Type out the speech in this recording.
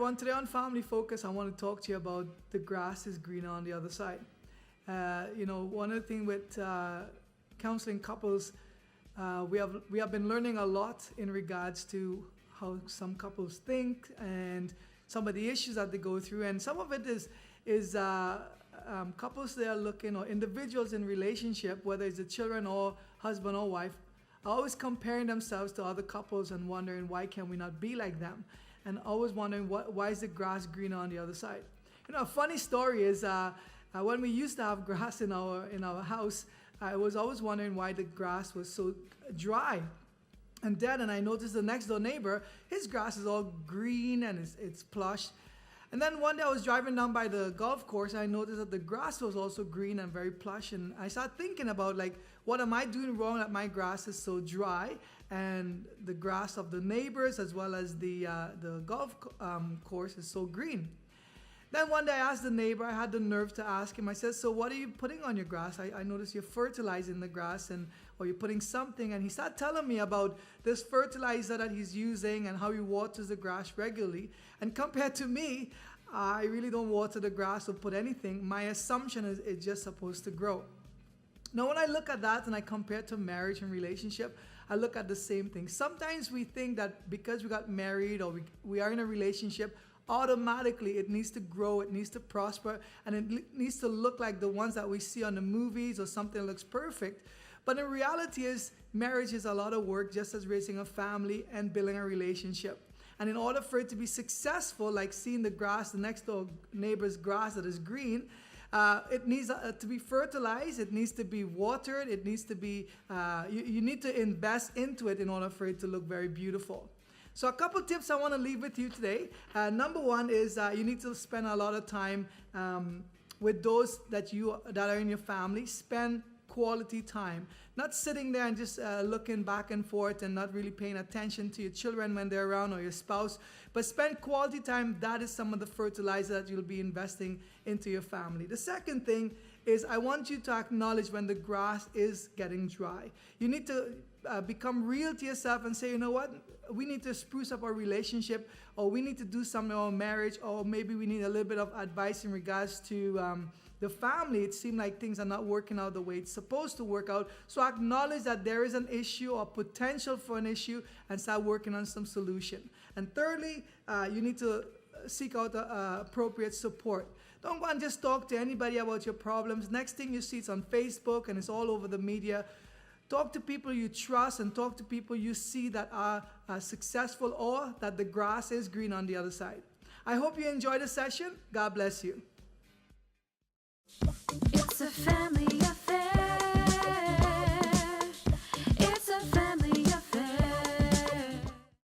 everyone. Today on Family Focus, I want to talk to you about the grass is greener on the other side. One of the things with counseling couples, we have been learning a lot in regards to how some couples think and some of the issues that they go through, and some of it is couples they are looking, or individuals in relationship, whether it's the children or husband or wife, are always comparing themselves to other couples and wondering why can we not be like them, and always wondering why is the grass greener on the other side. A funny story is when we used to have grass in our house, I was always wondering why the grass was so dry and dead, and I noticed the next door neighbor, his grass is all green and it's plush. And then one day I was driving down by the golf course and I noticed that the grass was also green and very plush, and I started thinking about, like, what am I doing wrong that my grass is so dry and the grass of the neighbors as well as the golf course is so green. Then one day I asked the neighbor, I had the nerve to ask him, I said, so what are you putting on your grass? I noticed you're fertilizing the grass or you're putting something. And he started telling me about this fertilizer that he's using and how he waters the grass regularly. And compared to me, I really don't water the grass or put anything. My assumption is it's just supposed to grow. Now, when I look at that and I compare it to marriage and relationship, I look at the same thing. Sometimes we think that because we got married or we are in a relationship, automatically it needs to grow, it needs to prosper, and it needs to look like the ones that we see on the movies or something that looks perfect. But in reality is marriage is a lot of work, just as raising a family and building a relationship. And in order for it to be successful, like seeing the grass, the next door neighbor's grass that is green, it needs to be fertilized, it needs to be watered, it needs to be, you need to invest into it in order for it to look very beautiful. So a couple tips I want to leave with you today. Number one is you need to spend a lot of time with those that are in your family. Spend quality time. Not sitting there and just looking back and forth and not really paying attention to your children when they're around or your spouse. But spend quality time. That is some of the fertilizer that you'll be investing into your family. The second thing is I want you to acknowledge when the grass is getting dry. You need to become real to yourself and say, you know what? We need to spruce up our relationship, or we need to do something in our marriage, or maybe we need a little bit of advice in regards to the family. It seems like things are not working out the way it's supposed to work out. So acknowledge that there is an issue or potential for an issue and start working on some solution. And thirdly, you need to seek out appropriate support. Don't go and just talk to anybody about your problems. Next thing you see, it's on Facebook and it's all over the media. Talk to people you trust and talk to people you see that are successful or that the grass is green on the other side. I hope you enjoyed the session. God bless you. It's a family